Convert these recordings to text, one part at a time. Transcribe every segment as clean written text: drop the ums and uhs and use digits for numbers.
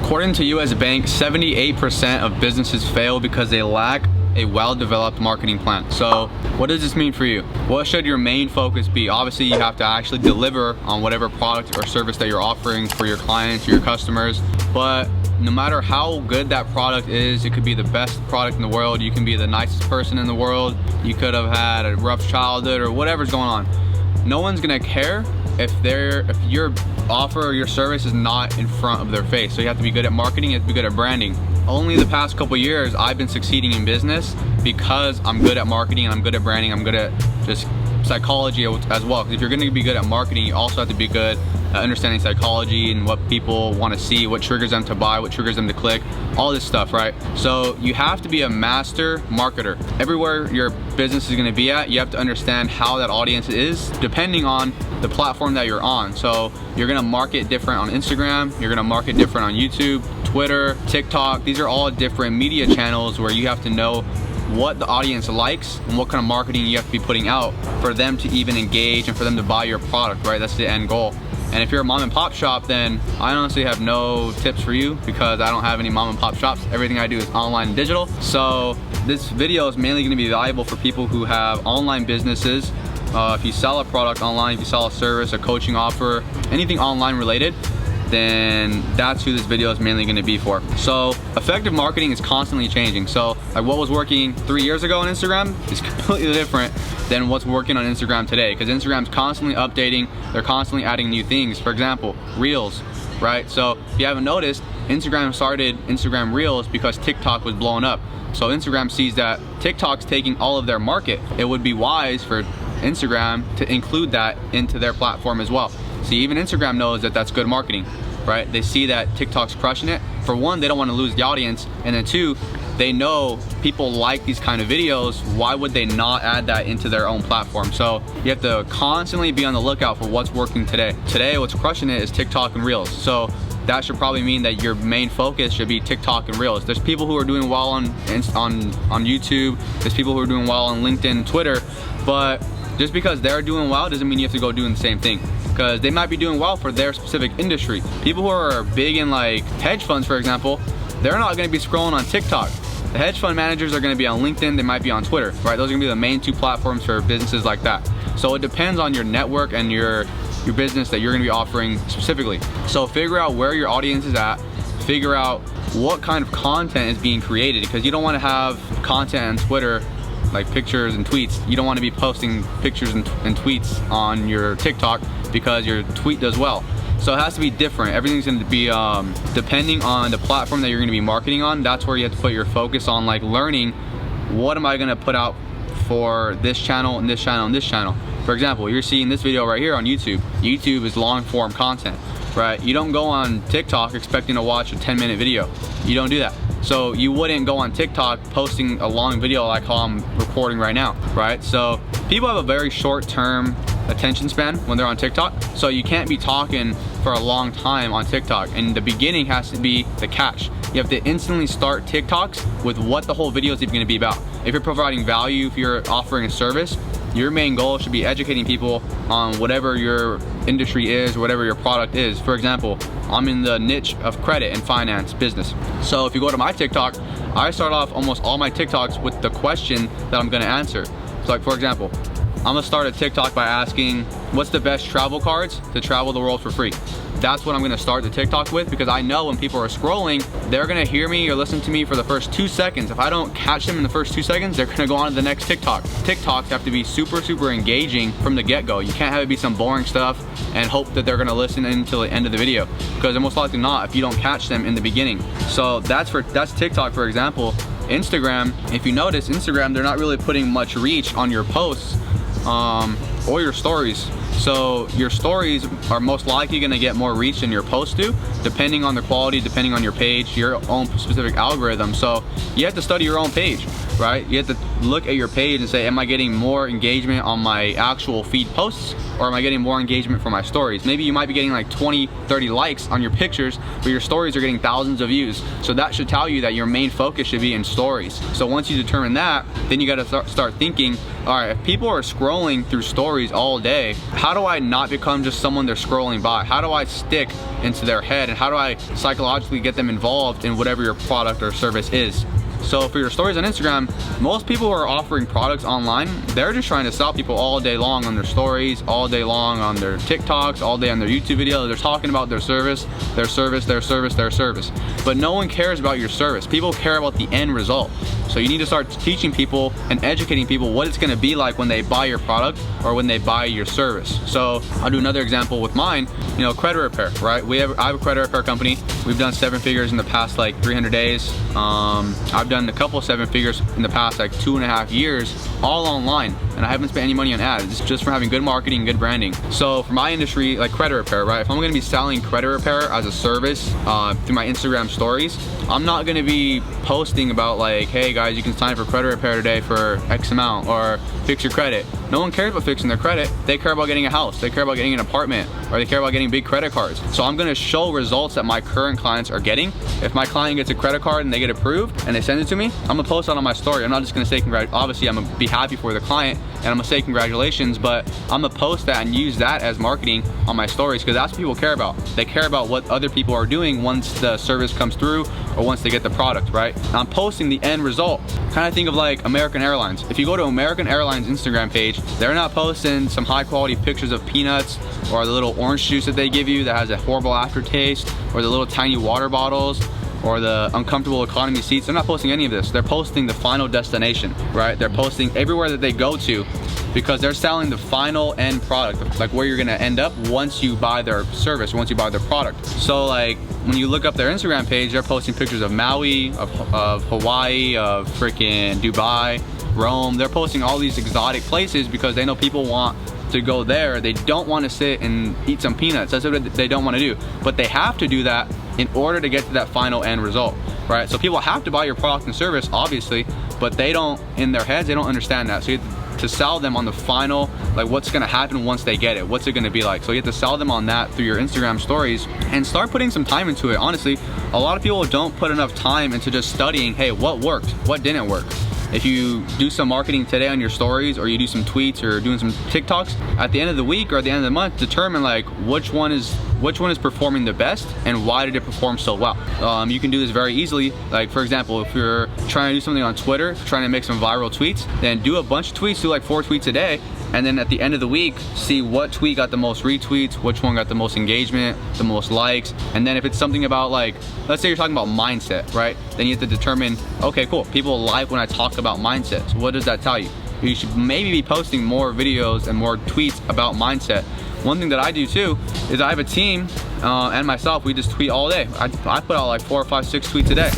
According to US Bank, 78% of businesses fail because they lack a well-developed marketing plan. So what does this mean for you? What should your main focus be? Obviously, you have to actually deliver on whatever product or service that you're offering for your clients, your customers. But no matter how good that product is, it could be the best product in the world, you can be the nicest person in the world, you could have had a rough childhood or whatever's going on. No one's gonna care if your offer or your service is not in front of their face. So you have to be good at marketing, you have to be good at branding. Only the past couple years I've been succeeding in business because I'm good at marketing and I'm good at branding, I'm good at just psychology as well. Because if you're gonna be good at marketing, you also have to be good at understanding psychology and what people want to see, what triggers them to buy, what triggers them to click, all this stuff, right? So you have to be a master marketer. Everywhere your business is gonna be at, you have to understand how that audience is depending on the platform that you're on. So you're gonna market different on Instagram, you're gonna market different on YouTube, Twitter, TikTok. These are all different media channels where you have to know what the audience likes and what kind of marketing you have to be putting out for them to even engage and for them to buy your product, right? That's the end goal. And if you're a mom and pop shop, then I honestly have no tips for you because I don't have any mom and pop shops. Everything I do is online and digital. So this video is mainly gonna be valuable for people who have online businesses. If you sell a product online, if you sell a service, a coaching offer, anything online related, then that's who this video is mainly gonna be for. So effective marketing is constantly changing. So like what was working 3 years ago on Instagram is completely different than what's working on Instagram today, because Instagram's constantly updating, they're constantly adding new things. For example, Reels, right? So if you haven't noticed, Instagram started Instagram Reels because TikTok was blowing up. So Instagram sees that TikTok's taking all of their market. It would be wise for Instagram to include that into their platform as well. See, even Instagram knows that that's good marketing, right? They see that TikTok's crushing it. For one, they don't want to lose the audience, and then two, they know people like these kind of videos. Why would they not add that into their own platform? So you have to constantly be on the lookout for what's working today. Today, what's crushing it is TikTok and Reels. So that should probably mean that your main focus should be TikTok and Reels. There's people who are doing well on YouTube. There's people who are doing well on LinkedIn, Twitter, but just because they're doing well doesn't mean you have to go doing the same thing, because they might be doing well for their specific industry. People who are big in like hedge funds, for example, they're not gonna be scrolling on TikTok. The hedge fund managers are gonna be on LinkedIn, they might be on Twitter, right? Those are gonna be the main two platforms for businesses like that. So it depends on your network and your business that you're gonna be offering specifically. So figure out where your audience is at, figure out what kind of content is being created, because you don't wanna have content on Twitter like pictures and tweets. You don't want to be posting pictures and tweets on your TikTok because your tweet does well. So it has to be different. Everything's going to be depending on the platform that you're going to be marketing on. That's where you have to put your focus on, like learning what am I going to put out for this channel and this channel and this channel. For example, you're seeing this video right here on YouTube. YouTube is long form content, right? You don't go on TikTok expecting to watch a 10-minute video. You don't do that. So you wouldn't go on TikTok posting a long video like how I'm recording right now, right? So people have a very short-term attention span when they're on TikTok. So you can't be talking for a long time on TikTok. And the beginning has to be the catch. You have to instantly start TikToks with what the whole video is even gonna be about. If you're providing value, if you're offering a service, your main goal should be educating people on whatever your industry is, or whatever your product is. For example, I'm in the niche of credit and finance business. So if you go to my TikTok, I start off almost all my TikToks with the question that I'm gonna answer. So like, for example, I'm gonna start a TikTok by asking, what's the best travel cards to travel the world for free? That's what I'm gonna start the TikTok with, because I know when people are scrolling, they're gonna hear me or listen to me for the first 2 seconds. If I don't catch them in the first 2 seconds, they're gonna go on to the next TikTok. TikToks have to be super, super engaging from the get-go. You can't have it be some boring stuff and hope that they're gonna listen until the end of the video, because they're most likely not if you don't catch them in the beginning. So that's TikTok, for example. Instagram, if you notice, Instagram, they're not really putting much reach on your posts or your stories. So your stories are most likely gonna get more reach than your posts do, depending on the quality, depending on your page, your own specific algorithm. So you have to study your own page, right? You have to look at your page and say, am I getting more engagement on my actual feed posts, or am I getting more engagement from my stories? Maybe you might be getting like 20, 30 likes on your pictures, but your stories are getting thousands of views. So that should tell you that your main focus should be in stories. So once you determine that, then you gotta start thinking, all right, if people are scrolling through stories all day, how how do I not become just someone they're scrolling by? How do I stick into their head, and how do I psychologically get them involved in whatever your product or service is? So for your stories on Instagram, most people who are offering products online, they're just trying to sell people all day long on their stories, all day long on their TikToks, all day on their YouTube videos. They're talking about their service, their service, their service, their service. But no one cares about your service. People care about the end result. So you need to start teaching people and educating people what it's gonna be like when they buy your product or when they buy your service. So I'll do another example with mine, you know, credit repair, right? I have a credit repair company. We've done 7 figures in the past like 300 days. I've done a couple 7 figures in the past like 2.5 years, all online, and I haven't spent any money on ads. It's just from having good marketing, good branding. So for my industry, like credit repair, right? If I'm gonna be selling credit repair as a service through my Instagram stories, I'm not gonna be posting about like, hey guys, you can sign for credit repair today for X amount, or fix your credit. No one cares about fixing their credit. They care about getting a house, they care about getting an apartment, or they care about getting big credit cards. So I'm gonna show results that my current clients are getting. If my client gets a credit card and they get approved and they send it to me, I'm gonna post that on my story. I'm not just gonna say obviously I'm gonna be happy for the client and I'm gonna say congratulations, but I'm gonna post that and use that as marketing on my stories, because that's what people care about. They care about what other people are doing once the service comes through or once they get the product, right? And I'm posting the end result. Kind of think of like American Airlines. If you go to American Airlines Instagram page, they're not posting some high quality pictures of peanuts or the little orange juice that they give you that has a horrible aftertaste, or the little tiny water bottles, or the uncomfortable economy seats. They're not posting any of this. They're posting the final destination, right? They're posting everywhere that they go to, because they're selling the final end product, like where you're gonna end up once you buy their service, once you buy their product. So like when you look up their Instagram page, they're posting pictures of Maui, of Hawaii, of freaking Dubai, Rome. They're posting all these exotic places because they know people want to go there. They don't want to sit and eat some peanuts. That's what they don't want to do. But they have to do that in order to get to that final end result, right? So people have to buy your product and service, obviously, but they don't, in their heads, they don't understand that. So you have to sell them on the final, like what's gonna happen once they get it, what's it gonna be like. So you have to sell them on that through your Instagram stories and start putting some time into it. Honestly, a lot of people don't put enough time into just studying, hey, what worked, what didn't work. If you do some marketing today on your stories, or you do some tweets or doing some TikToks, at the end of the week or at the end of the month, determine like which one is performing the best and why did it perform so well. You can do this very easily. Like for example, if you're trying to do something on Twitter, trying to make some viral tweets, then do a bunch of tweets, do like 4 tweets a day, and then at the end of the week, see what tweet got the most retweets, which one got the most engagement, the most likes. And then if it's something about like, let's say you're talking about mindset, right? Then you have to determine, okay, cool, people like when I talk about mindset. So what does that tell you? You should maybe be posting more videos and more tweets about mindset. One thing that I do too is I have a team and myself, we just tweet all day. I put out like 4 or 5, 6 tweets a day.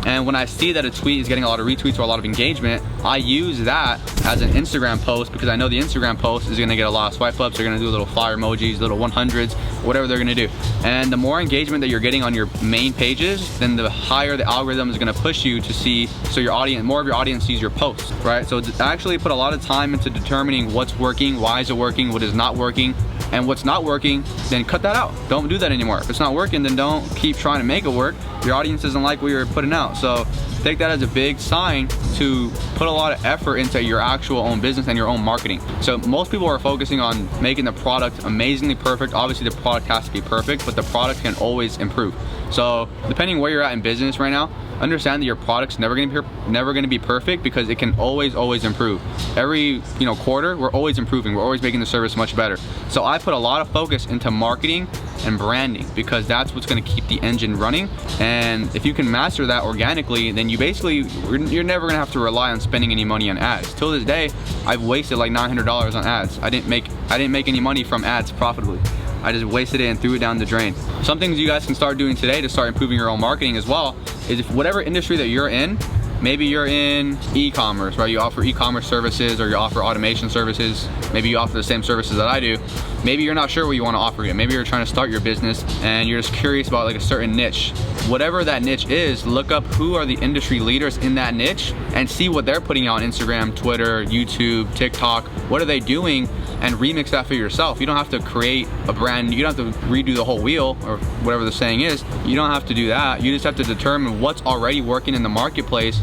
And when I see that a tweet is getting a lot of retweets or a lot of engagement, I use that as an Instagram post, because I know the Instagram post is gonna get a lot of swipe ups. They're gonna do little fire emojis, little 100s, whatever they're gonna do. And the more engagement that you're getting on your main pages, then the higher the algorithm is gonna push you to see, so your audience, more of your audience sees your posts, right? So actually put a lot of time into determining what's working, why is it working, what is not working. And what's not working, then cut that out. Don't do that anymore. If it's not working, then don't keep trying to make it work. Your audience doesn't like what you're putting out. So take that as a big sign to put a lot of effort into your actual own business and your own marketing. So most people are focusing on making the product amazingly perfect. Obviously the product has to be perfect, but the product can always improve. So depending where you're at in business right now, understand that your product's never gonna be perfect, because it can always improve. Every quarter, we're always improving. We're always making the service much better. So I put a lot of focus into marketing and branding, because that's what's gonna keep the engine running. And if you can master that organically, then you're never gonna have to rely on spending any money on ads. Till this day, I've wasted like $900 on ads. I didn't make any money from ads profitably. I just wasted it and threw it down the drain. Some things you guys can start doing today to start improving your own marketing as well is, if whatever industry that you're in, maybe you're in e-commerce, right? You offer e-commerce services, or you offer automation services. Maybe you offer the same services that I do. Maybe you're not sure what you want to offer yet. Maybe you're trying to start your business and you're just curious about like a certain niche. Whatever that niche is, look up who are the industry leaders in that niche and see what they're putting out on Instagram, Twitter, YouTube, TikTok. What are they doing? And remix that for yourself. You don't have to create a brand, you don't have to redo the whole wheel, or whatever the saying is. You don't have to do that. You just have to determine what's already working in the marketplace,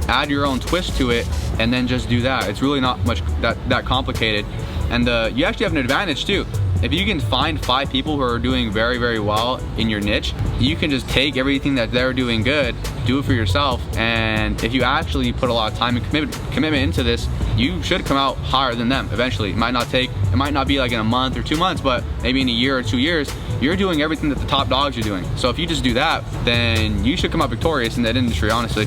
add your own twist to it, and then just do that. It's really not much that complicated. And you actually have an advantage too. If you can find 5 people who are doing very, very well in your niche, you can just take everything that they're doing good, do it for yourself, and if you actually put a lot of time and commitment into this, you should come out higher than them eventually. It might not be like in a month or 2 months, but maybe in a year or 2 years, you're doing everything that the top dogs are doing. So if you just do that, then you should come out victorious in that industry, honestly.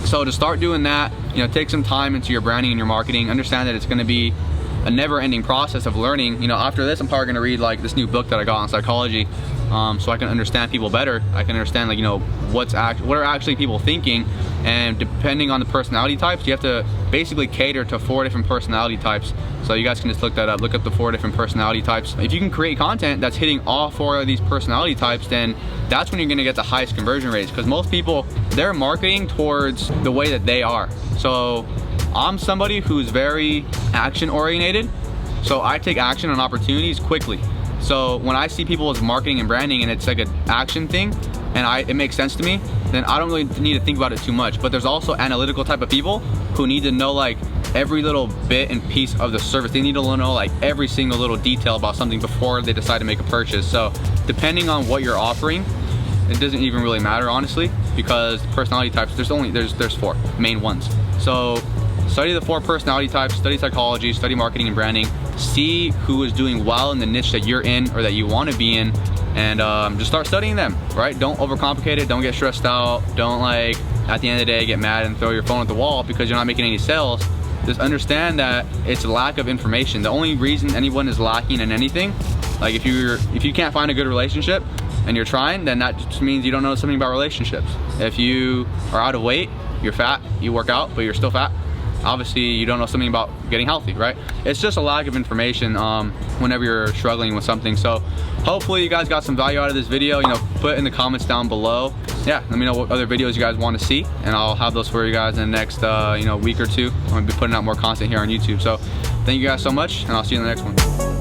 So to start doing that, you know, take some time into your branding and your marketing. Understand that it's going to be a never-ending process of learning. You know, after this, I'm probably going to read like this new book that I got on psychology, so I can understand people better. I can understand, like, you know, what are actually people thinking, and depending on the personality types, you have to basically cater to 4 different personality types. So you guys can just look that up. Look up the 4 different personality types. If you can create content that's hitting all 4 of these personality types, then that's when you're going to get the highest conversion rates. Because most people, they're marketing towards the way that they are. So I'm somebody who's very action oriented, so I take action on opportunities quickly. So when I see people as marketing and branding and it's like an action thing and it makes sense to me, then I don't really need to think about it too much. But there's also analytical type of people who need to know like every little bit and piece of the service. They need to know like every single little detail about something before they decide to make a purchase. So depending on what you're offering, it doesn't even really matter, honestly, because personality types, there's 4 main ones. So study the 4 personality types, study psychology, study marketing and branding, see who is doing well in the niche that you're in or that you want to be in, and just start studying them, right? Don't overcomplicate it, don't get stressed out, don't like at the end of the day get mad and throw your phone at the wall because you're not making any sales. Just understand that it's a lack of information. The only reason anyone is lacking in anything, like if you can't find a good relationship and you're trying, then that just means you don't know something about relationships. If you are out of weight, you're fat, you work out, but you're still fat, obviously you don't know something about getting healthy, right? It's just a lack of information whenever you're struggling with something. So hopefully you guys got some value out of this video. You know, put in the comments down below. Yeah, let me know what other videos you guys want to see, and I'll have those for you guys in the next you know, week or 2. I'm gonna be putting out more content here on YouTube. So thank you guys so much, and I'll see you in the next one.